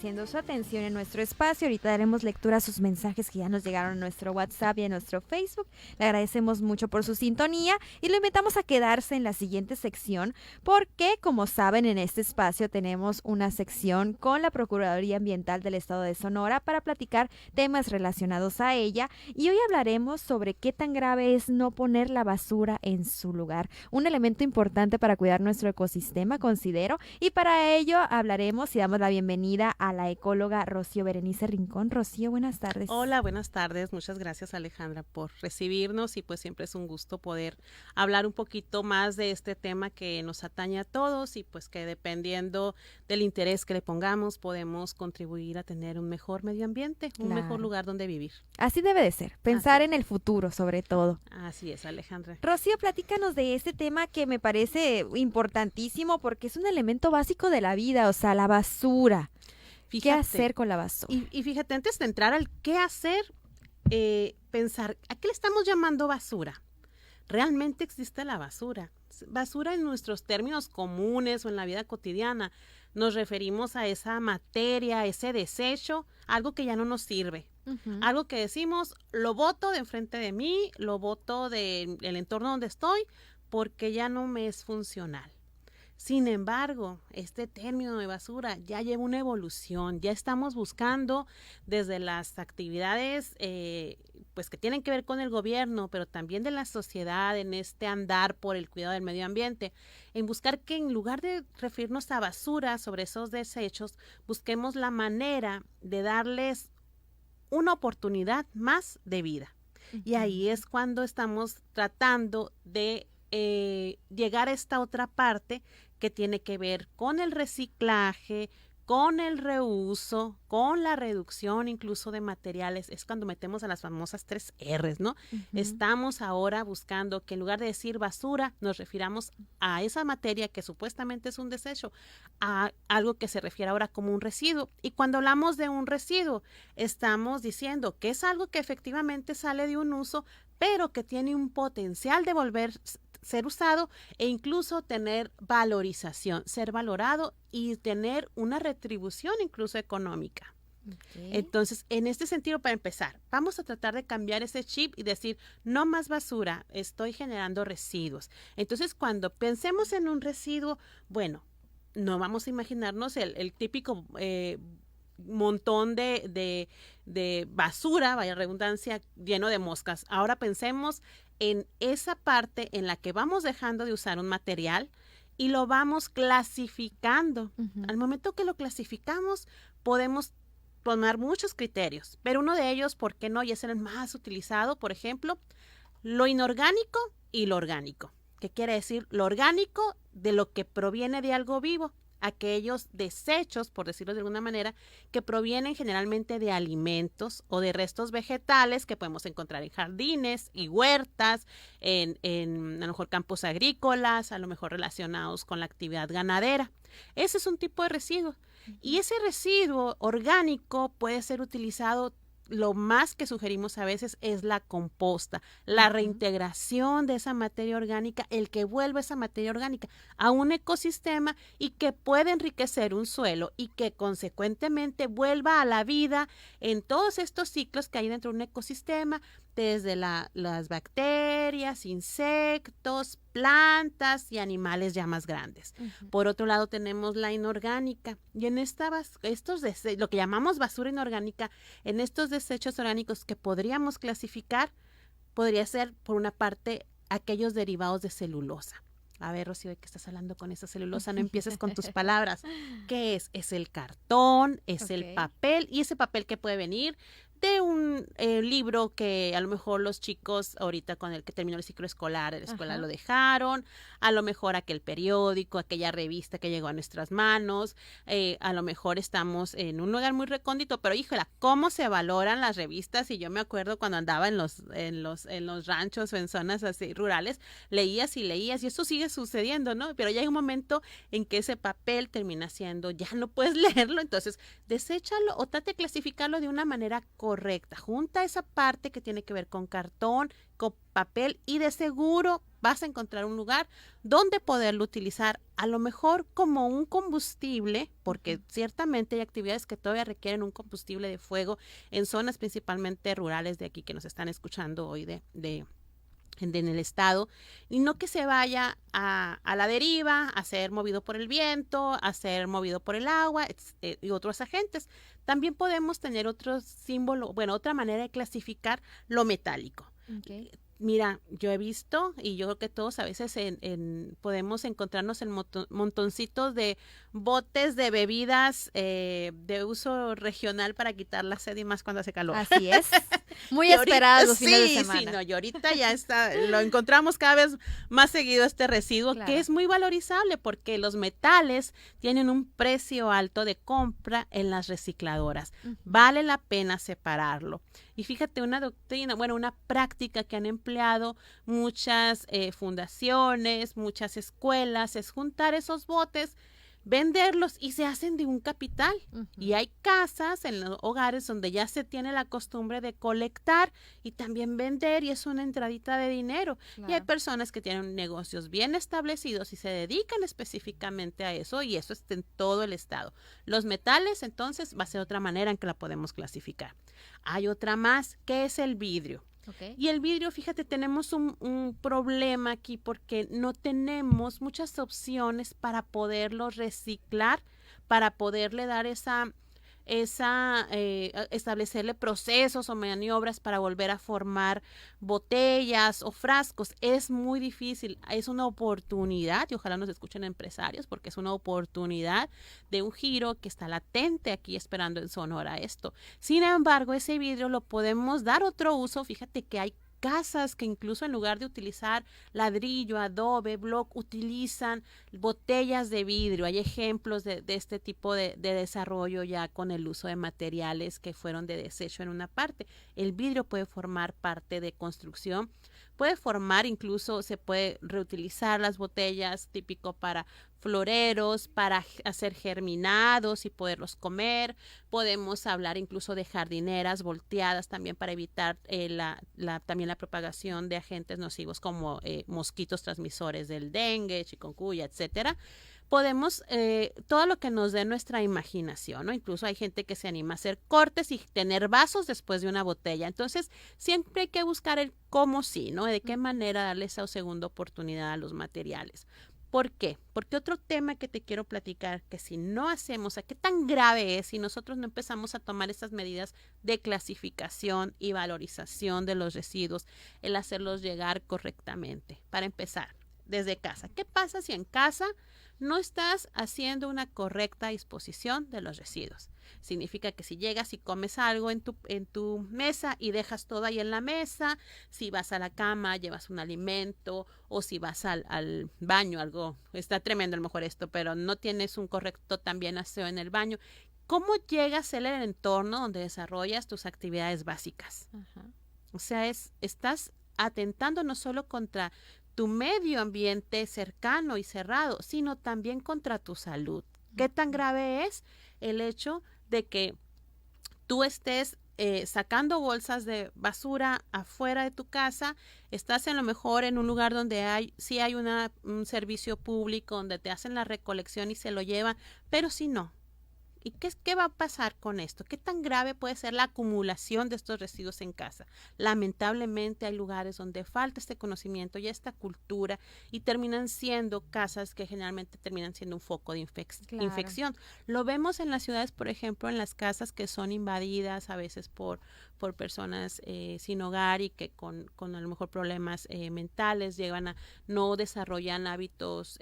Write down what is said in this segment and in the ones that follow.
Haciendo su atención en nuestro espacio. Ahorita daremos lectura a sus mensajes que ya nos llegaron a nuestro WhatsApp y a nuestro Facebook. Le agradecemos mucho por su sintonía y lo invitamos a quedarse en la siguiente sección porque, como saben, en este espacio tenemos una sección con la Procuraduría Ambiental del Estado de Sonora para platicar temas relacionados a ella, y hoy hablaremos sobre qué tan grave es no poner la basura en su lugar. Un elemento importante para cuidar nuestro ecosistema, considero, y para ello hablaremos y damos la bienvenida a la ecóloga Rocío Berenice Rincón. Rocío, buenas tardes. Hola, buenas tardes. Muchas gracias, Alejandra, por recibirnos, y pues siempre es un gusto poder hablar un poquito más de este tema que nos atañe a todos, y pues que dependiendo del interés que le pongamos podemos contribuir a tener un mejor medio ambiente, un mejor lugar donde vivir. Así debe de ser, pensar en el futuro sobre todo. Así es, Alejandra. Rocío, platícanos de este tema que me parece importantísimo porque es un elemento básico de la vida, o sea, la basura. Fíjate, ¿Qué hacer con la basura? Y fíjate, antes de entrar al qué hacer, pensar, ¿a qué le estamos llamando basura? ¿Realmente existe la basura? Basura en nuestros términos comunes o en la vida cotidiana. Nos referimos a esa materia, ese desecho, algo que ya no nos sirve. Algo que decimos, lo boto de enfrente de mí, lo boto del entorno donde estoy, porque ya no me es funcional. Sin embargo, este término de basura ya lleva una evolución. Ya estamos buscando desde las actividades pues que tienen que ver con el gobierno, pero también de la sociedad, en este andar por el cuidado del medio ambiente, en buscar que en lugar de referirnos a basura sobre esos desechos, busquemos la manera de darles una oportunidad más de vida. Y ahí es cuando estamos tratando de llegar a esta otra parte que tiene que ver con el reciclaje, con el reuso, con la reducción incluso de materiales. Es cuando metemos a las famosas 3 R's, ¿no? Estamos ahora buscando que en lugar de decir basura, nos refiramos a esa materia que supuestamente es un desecho, a algo que se refiere ahora como un residuo. Y cuando hablamos de un residuo, estamos diciendo que es algo que efectivamente sale de un uso, pero que tiene un potencial de volver ser usado e incluso tener valorización, ser valorado y tener una retribución incluso económica. Entonces, en este sentido, para empezar, vamos a tratar de cambiar ese chip y decir, no más basura, estoy generando residuos. Entonces, cuando pensemos en un residuo, bueno, no vamos a imaginarnos el típico montón de basura, vaya redundancia, lleno de moscas. Ahora pensemos en esa parte en la que vamos dejando de usar un material y lo vamos clasificando. Al momento que lo clasificamos, podemos tomar muchos criterios, pero uno de ellos, ¿por qué no? Y es el más utilizado, por ejemplo, lo inorgánico y lo orgánico. ¿Qué quiere decir? Lo orgánico de lo que proviene de algo vivo, aquellos desechos, por decirlo de alguna manera, que provienen generalmente de alimentos o de restos vegetales que podemos encontrar en jardines y huertas, en a lo mejor campos agrícolas, a lo mejor relacionados con la actividad ganadera. Ese es un tipo de residuo. Y ese residuo orgánico puede ser utilizado. Lo más que sugerimos a veces es la composta, la reintegración de esa materia orgánica, el que vuelva esa materia orgánica a un ecosistema y que puede enriquecer un suelo y que consecuentemente vuelva a la vida en todos estos ciclos que hay dentro de un ecosistema, desde las bacterias, insectos, plantas y animales ya más grandes. Por otro lado tenemos la inorgánica, y en lo que llamamos basura inorgánica, en estos desechos orgánicos que podríamos clasificar, podría ser por una parte aquellos derivados de celulosa. A ver, Rocío, ¿de qué estás hablando con esa celulosa? No empieces con tus palabras. ¿Qué es? Es el cartón, es el papel, y ese papel que puede venir de un libro que a lo mejor los chicos ahorita con el que terminó el ciclo escolar de la escuela lo dejaron, a lo mejor aquel periódico, aquella revista que llegó a nuestras manos, a lo mejor estamos en un lugar muy recóndito, pero híjola, ¿cómo se valoran las revistas? Y yo me acuerdo cuando andaba en los ranchos o en zonas así rurales, leías y eso sigue sucediendo, ¿no? Pero ya hay un momento en que ese papel termina siendo, ya no puedes leerlo, entonces deséchalo o trate de clasificarlo de una manera correcta. Junta esa parte que tiene que ver con cartón, con papel, y de seguro vas a encontrar un lugar donde poderlo utilizar, a lo mejor como un combustible, porque ciertamente hay actividades que todavía requieren un combustible de fuego en zonas principalmente rurales de aquí que nos están escuchando hoy en el estado, y no que se vaya a la deriva, a ser movido por el viento, a ser movido por el agua y otros agentes. También podemos tener otro símbolo, bueno, otra manera de clasificar lo metálico. Okay. Mira, yo he visto, y yo creo que todos a veces podemos encontrarnos en montoncitos de botes de bebidas de uso regional para quitar la sed y más cuando hace calor. Así es. Muy esperados los fines de semana. Sí, no, y ahorita ya está, lo encontramos cada vez más seguido este residuo, Claro. que es muy valorizable porque los metales tienen un precio alto de compra en las recicladoras. Vale la pena separarlo. Y fíjate, una doctrina, bueno, una práctica que han empleado muchas fundaciones, muchas escuelas, es juntar esos botes, venderlos y se hacen de un capital. Y hay casas en los hogares donde ya se tiene la costumbre de colectar y también vender y es una entradita de dinero. Claro. Y hay personas que tienen negocios bien establecidos y se dedican específicamente a eso y eso está en todo el estado. Los metales, entonces, va a ser otra manera en que la podemos clasificar. Hay otra más, que es el vidrio. Okay. Y el vidrio, fíjate, tenemos un problema aquí porque no tenemos muchas opciones para poderlo reciclar, para poderle dar establecerle procesos o maniobras para volver a formar botellas o frascos. Es muy difícil, es una oportunidad y ojalá nos escuchen empresarios porque es una oportunidad de un giro que está latente aquí esperando en Sonora esto. Sin embargo, ese vidrio lo podemos dar otro uso. Fíjate que hay casas que incluso en lugar de utilizar ladrillo, adobe, block, utilizan botellas de vidrio. Hay ejemplos de este tipo de desarrollo ya con el uso de materiales que fueron de desecho en una parte. El vidrio puede formar parte de construcción, puede formar incluso, se puede reutilizar las botellas, típico para floreros, para hacer germinados y poderlos comer. Podemos hablar incluso de jardineras volteadas también para evitar también la propagación de agentes nocivos como mosquitos transmisores del dengue, chikungunya, etcétera. Podemos, todo lo que nos dé nuestra imaginación, ¿no? Incluso hay gente que se anima a hacer cortes y tener vasos después de una botella. Entonces, siempre hay que buscar el cómo sí, ¿no? De qué manera darle esa segunda oportunidad a los materiales. ¿Por qué? Porque otro tema que te quiero platicar, que si no hacemos, ¿a qué tan grave es si nosotros no empezamos a tomar estas medidas de clasificación y valorización de los residuos, el hacerlos llegar correctamente? Para empezar, desde casa. ¿Qué pasa si en casa no estás haciendo una correcta disposición de los residuos? Significa que si llegas y comes algo en tu mesa y dejas todo ahí en la mesa, si vas a la cama, llevas un alimento, o si vas al baño, algo, está tremendo a lo mejor esto, pero no tienes un correcto también aseo en el baño. ¿Cómo llegas a el entorno donde desarrollas tus actividades básicas? Ajá. O sea, estás atentando no solo contra tu medio ambiente cercano y cerrado, sino también contra tu salud. ¿Qué tan grave es el hecho de que tú estés sacando bolsas de basura afuera de tu casa, estás a lo mejor en un lugar donde sí hay un servicio público, donde te hacen la recolección y se lo llevan, pero si no? ¿Y qué va a pasar con esto? ¿Qué tan grave puede ser la acumulación de estos residuos en casa? Lamentablemente hay lugares donde falta este conocimiento y esta cultura y terminan siendo casas que generalmente terminan siendo un foco de infección. Lo vemos en las ciudades, por ejemplo, en las casas que son invadidas a veces por personas sin hogar y que con a lo mejor problemas mentales llegan a no desarrollan hábitos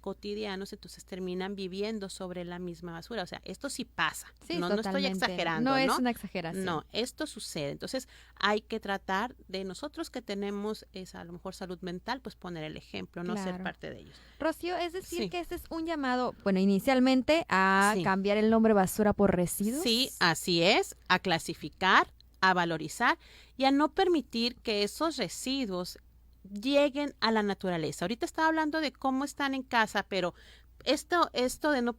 cotidianos, entonces terminan viviendo sobre la misma basura. O sea, esto sí pasa, Sí, no estoy exagerando, no es una exageración. No, esto sucede. Entonces hay que tratar de nosotros que tenemos a lo mejor salud mental, pues poner el ejemplo, no ser parte de ellos. Rocío, es decir que este es un llamado, bueno, inicialmente a cambiar el nombre basura por residuos. Sí, así es, a clasificar, a valorizar y a no permitir que esos residuos lleguen a la naturaleza. Ahorita estaba hablando de cómo están en casa, pero esto de no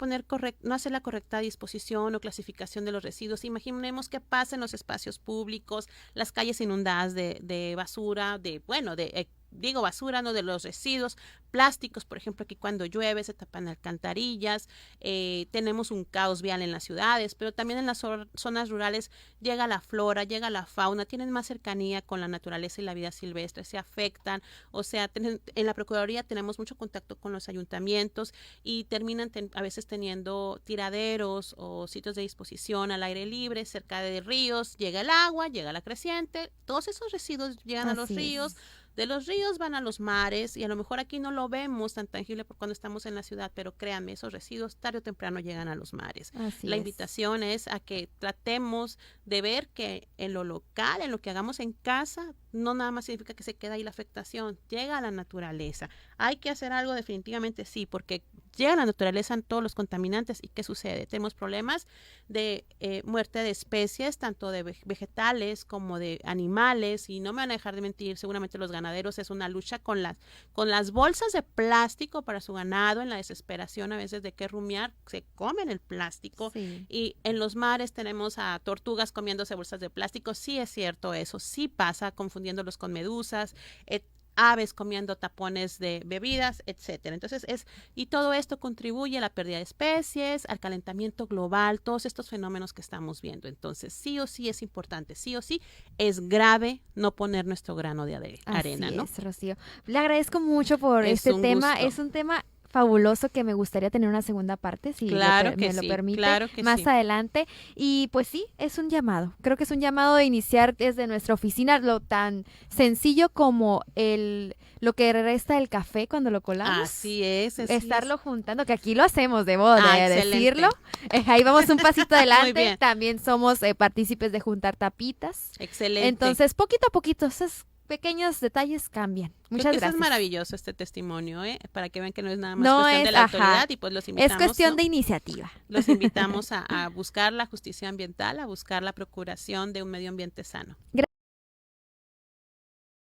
no hacer la correcta disposición o clasificación de los residuos, imaginemos qué pasa en los espacios públicos, las calles inundadas de basura, digo basura, no de los residuos, plásticos, por ejemplo, aquí cuando llueve se tapan alcantarillas, tenemos un caos vial en las ciudades, pero también en las zonas rurales llega la flora, llega la fauna, tienen más cercanía con la naturaleza y la vida silvestre, se afectan, o sea, en la Procuraduría tenemos mucho contacto con los ayuntamientos y terminan a veces teniendo tiraderos o sitios de disposición al aire libre, cerca de ríos, llega el agua, llega la creciente, todos esos residuos llegan a los ríos. De los ríos van a los mares y a lo mejor aquí no lo vemos tan tangible por cuando estamos en la ciudad, pero créanme, esos residuos tarde o temprano llegan a los mares. La invitación es a que tratemos de ver que en lo local, en lo que hagamos en casa, no nada más significa que se queda ahí la afectación, llega a la naturaleza. Hay que hacer algo definitivamente sí, porque llega a la naturaleza en todos los contaminantes y ¿qué sucede? Tenemos problemas de muerte de especies, tanto de vegetales como de animales, y no me van a dejar de mentir, seguramente los ganaderos es una lucha con las bolsas de plástico para su ganado, en la desesperación a veces de qué rumiar, se comen el plástico, y en los mares tenemos a tortugas comiéndose bolsas de plástico, sí es cierto eso, sí pasa, confundiéndolos con medusas, aves comiendo tapones de bebidas, etcétera. Entonces y todo esto contribuye a la pérdida de especies, al calentamiento global, todos estos fenómenos que estamos viendo. Entonces, sí o sí es importante, sí o sí es grave no poner nuestro grano de arena, Así ¿no? es, Rocío. Le agradezco mucho por este tema. Gusto. Es un tema fabuloso que me gustaría tener una segunda parte, si me lo permite, claro que más sí. adelante. Y pues sí, es un llamado. Creo que es un llamado de iniciar desde nuestra oficina, lo tan sencillo como lo que resta del café cuando lo colamos. Así es. Estarlo juntando, que aquí lo hacemos, debo de excelente. decirlo. Ahí vamos un pasito adelante. Muy bien. También somos partícipes de juntar tapitas. Excelente. Entonces, poquito a poquito, esos pequeños detalles cambian. Muchas gracias. Es maravilloso este testimonio, para que vean que no es nada más cuestión de la autoridad, y pues los invitamos. Es cuestión de iniciativa. Los invitamos a buscar la justicia ambiental, a buscar la procuración de un medio ambiente sano.